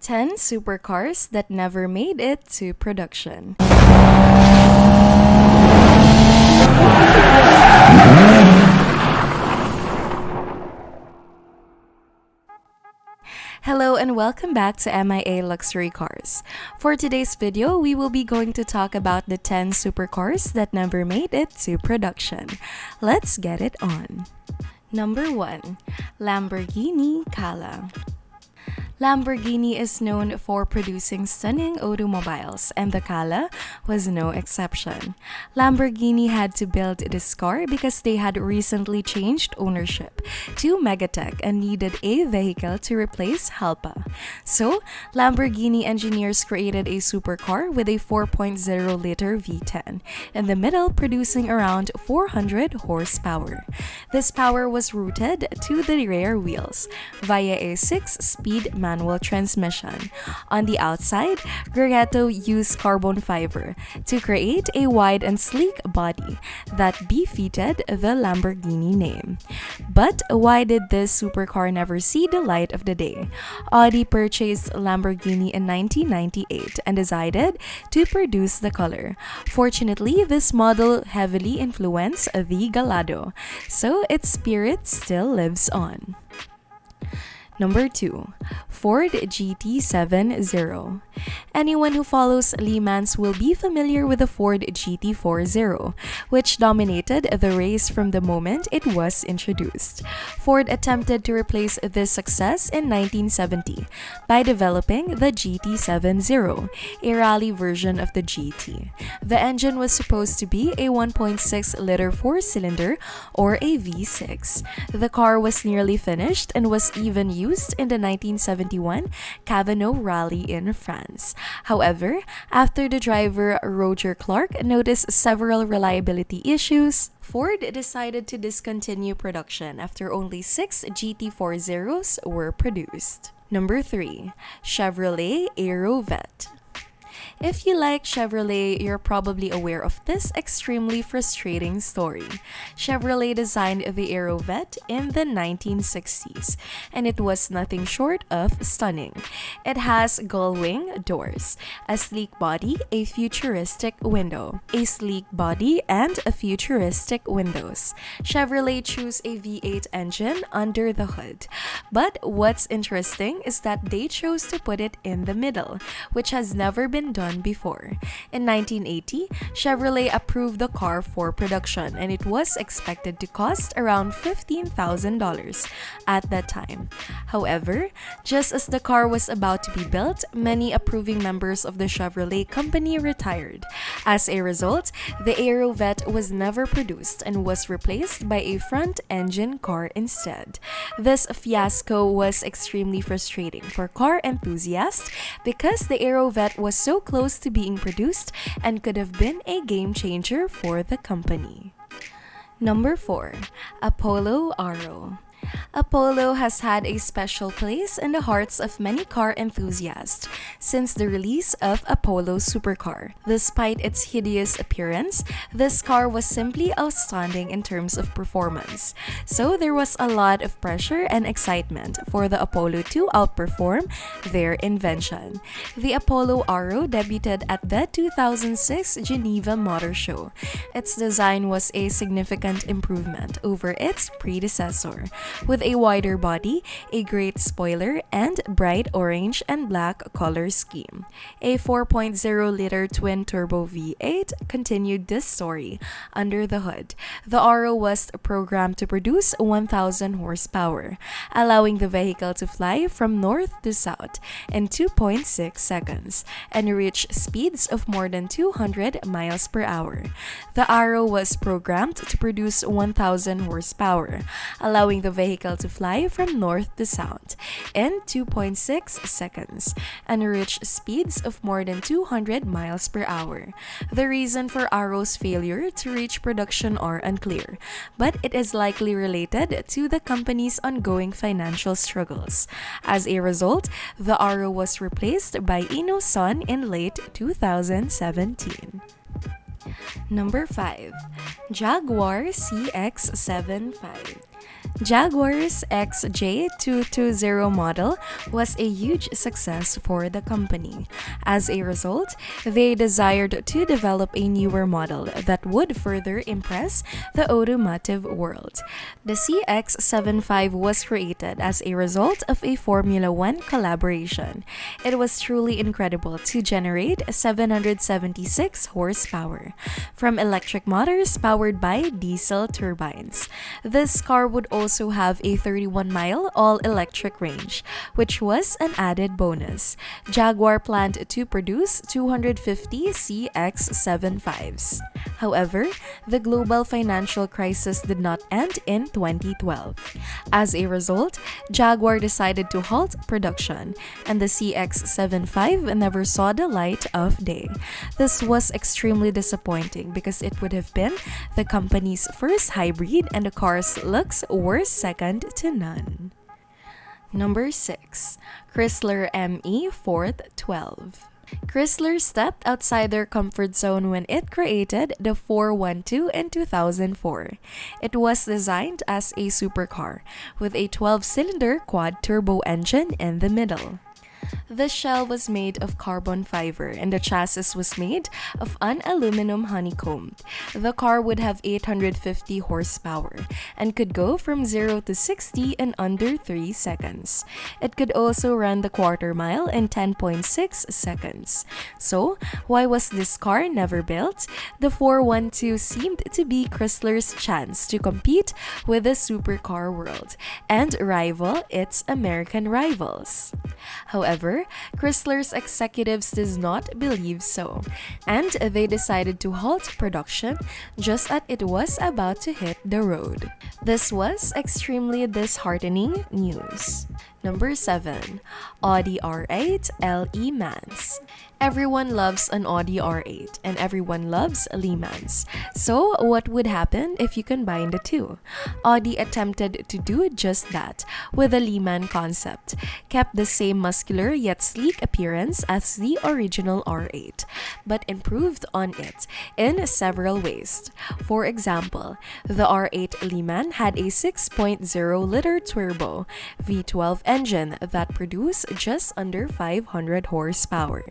10 supercars that never made it to production. Hello and welcome back to MIA Luxury Cars. For today's video, we will be going to talk about the 10 supercars that never made it to production. Let's get it on. Number 1. Lamborghini Cala. Lamborghini is known for producing stunning automobiles, and the Cala was no exception. Lamborghini had to build this car because they had recently changed ownership to Megatech and needed a vehicle to replace Halpa. So, Lamborghini engineers created a supercar with a 4.0-liter V10, in the middle producing around 400 horsepower. This power was routed to the rear wheels via a 6-speed manual transmission. On the outside, Giretto used carbon fiber to create a wide and sleek body that befitted the Lamborghini name. But why did this supercar never see the light of the day? Audi purchased Lamborghini in 1998 and decided to produce the Color. Fortunately, this model heavily influenced the Gallardo, so its spirit still lives on. Number 2. Ford GT70. Anyone who follows Le Mans will be familiar with the Ford GT40, which dominated the race from the moment it was introduced. Ford attempted to replace this success in 1970 by developing the GT70, a rally version of the GT. The engine was supposed to be a 1.6-liter 4-cylinder or a V6. The car was nearly finished and was even used in the 1971 Cavano Rally in France. However, after the driver Roger Clark noticed several reliability issues, Ford decided to discontinue production after only 6 GT40s were produced. Number 3. Chevrolet Aerovet. If you like Chevrolet, you're probably aware of this extremely frustrating story. Chevrolet designed the Aerovet in the 1960s, and it was nothing short of stunning. It has gull-wing doors, a sleek body, a futuristic window, and a futuristic windows. Chevrolet chose a V8 engine under the hood. But what's interesting is that they chose to put it in the middle, which has never been done before. In 1980, Chevrolet approved the car for production, and it was expected to cost around $15,000 at that time. However, just as the car was about to be built, many approving members of the Chevrolet company retired. As a result, the Aerovet was never produced and was replaced by a front-engine car instead. This fiasco was extremely frustrating for car enthusiasts because the Aerovet was so close to being produced and could have been a game changer for the company. Number 4. Apollo Aro. Apollo has had a special place in the hearts of many car enthusiasts since the release of Apollo Supercar. Despite its hideous appearance, this car was simply outstanding in terms of performance. So there was a lot of pressure and excitement for the Apollo to outperform their invention. The Apollo Aro debuted at the 2006 Geneva Motor Show. Its design was a significant improvement over its predecessor, with a wider body, a great spoiler, and bright orange and black color scheme. A 4.0-liter twin-turbo V8 continued this story under the hood. The Aro was programmed to produce 1,000 horsepower, allowing the vehicle to fly from north to south in 2.6 seconds and reach speeds of more than 200 miles per hour. The Aro was programmed to produce 1,000 horsepower, allowing the vehicle to fly from north to south in 2.6 seconds and reach speeds of more than 200 miles per hour. The reason for Aro's failure to reach production are unclear, but it is likely related to the company's ongoing financial struggles. As a result, the Aro was replaced by Inosan in late 2017. Number 5. Jaguar CX75. Jaguar's XJ220 model was a huge success for the company. As a result, they desired to develop a newer model that would further impress the automotive world. The CX75 was created as a result of a Formula One collaboration. It was truly incredible to generate 776 horsepower from electric motors powered by diesel turbines. This car would also have a 31-mile all-electric range, which was an added bonus. Jaguar planned to produce 250 CX75s. However, the global financial crisis did not end in 2012. As a result, Jaguar decided to halt production, and the CX75 never saw the light of day. This was extremely disappointing because it would have been the company's first hybrid, and the car's looks were second to none. Number 6. Chrysler ME FourTwelve. Chrysler stepped outside their comfort zone when it created the 412 in 2004. It was designed as a supercar with a 12-cylinder quad-turbo engine in the middle. The shell was made of carbon fiber and the chassis was made of an aluminum honeycomb. The car would have 850 horsepower and could go from 0 to 60 in under 3 seconds. It could also run the quarter mile in 10.6 seconds. So, why was this car never built? The 412 seemed to be Chrysler's chance to compete with the supercar world and rival its American rivals. However, Chrysler's executives did not believe so, and they decided to halt production just as it was about to hit the road. This was extremely disheartening news. Number 7. Audi R8 Le Mans. Everyone loves an Audi R8 and everyone loves Le Mans. So what would happen if you combine the two? Audi attempted to do just that with the Le Mans concept, kept the same muscular yet sleek appearance as the original R8, but improved on it in several ways. For example, the R8 Le Mans had a 6.0-liter turbo V12 engine that produced just under 500 horsepower.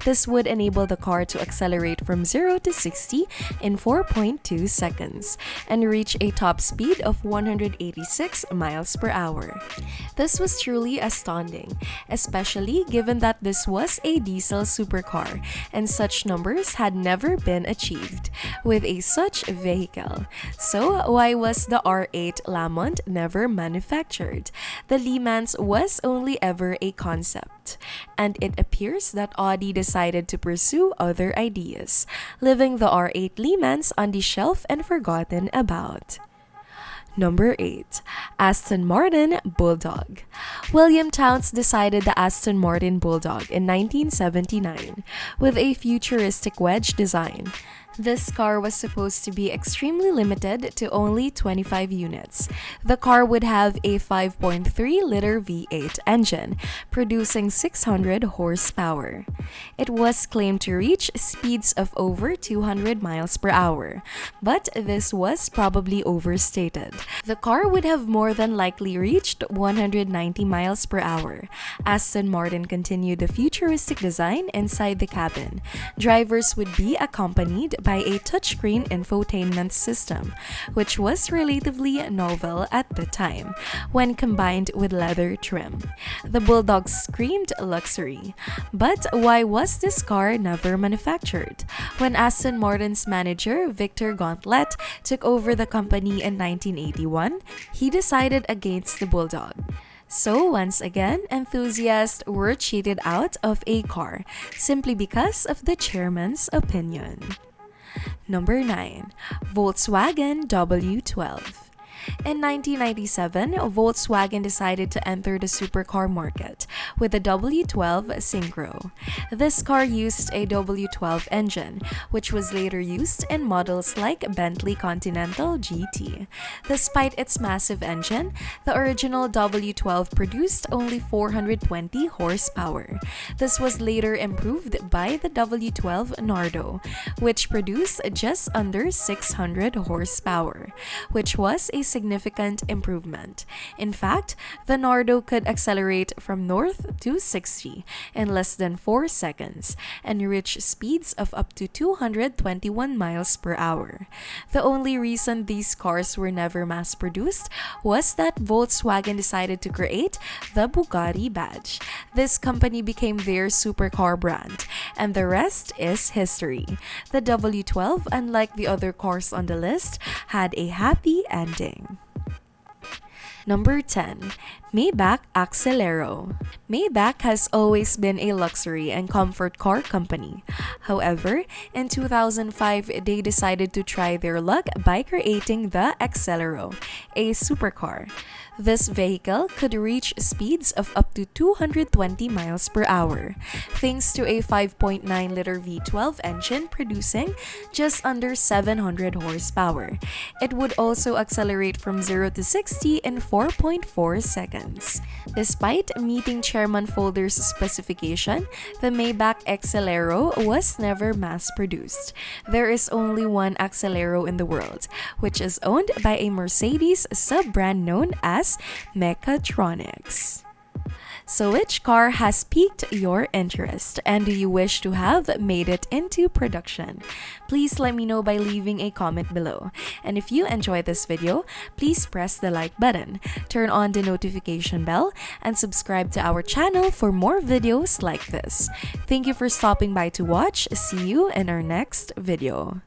This would enable the car to accelerate from 0 to 60 in 4.2 seconds and reach a top speed of 186 miles per hour. This was truly astounding, especially given that this was a diesel supercar and such numbers had never been achieved with a such vehicle. So why was the R8 Le Mans never manufactured? The Le Mans was only ever a concept, and it appears that Audi decided to pursue other ideas, leaving the R8 Le Mans on the shelf and forgotten about. Number 8. Aston Martin Bulldog. William Townes decided the Aston Martin Bulldog in 1979 with a futuristic wedge design. This car was supposed to be extremely limited to only 25 units. The car would have a 5.3-liter V8 engine, producing 600 horsepower. It was claimed to reach speeds of over 200 miles per hour, but this was probably overstated. The car would have more than likely reached 190 miles per hour. Aston Martin continued the futuristic design inside the cabin. Drivers would be accompanied by a touchscreen infotainment system, which was relatively novel at the time when combined with leather trim. The Bulldog screamed luxury. But why was this car never manufactured? When Aston Martin's manager, Victor Gauntlet, took over the company in 1981, he decided against the Bulldog. So once again, enthusiasts were cheated out of a car simply because of the chairman's opinion. Number 9. Volkswagen W12. In 1997, Volkswagen decided to enter the supercar market with the W12 Synchro. This car used a W12 engine, which was later used in models like Bentley Continental GT. Despite its massive engine, the original W12 produced only 420 horsepower. This was later improved by the W12 Nardo, which produced just under 600 horsepower, which was a significant improvement. In fact, the Nardo could accelerate from north to 60 in less than 4 seconds and reach speeds of up to 221 miles per hour. The only reason these cars were never mass-produced was that Volkswagen decided to create the Bugatti badge. This company became their supercar brand, and the rest is history. The W12, unlike the other cars on the list, had a happy ending. Number 10. Maybach Axelero. Maybach has always been a luxury and comfort car company. However, in 2005, they decided to try their luck by creating the Exelero, a supercar. This vehicle could reach speeds of up to 220 miles per hour, thanks to a 5.9-liter V12 engine producing just under 700 horsepower. It would also accelerate from 0 to 60 in 4.4 seconds. Despite meeting Chairman Folder's specification, the Maybach Exelero was never mass-produced. There is only one Axelero in the world, which is owned by a Mercedes sub-brand known as Mechatronics. So which car has piqued your interest, and do you wish to have made it into production? Please let me know by leaving a comment below. And if you enjoyed this video, please press the like button, turn on the notification bell, and subscribe to our channel for more videos like this. Thank you for stopping by to watch. See you in our next video.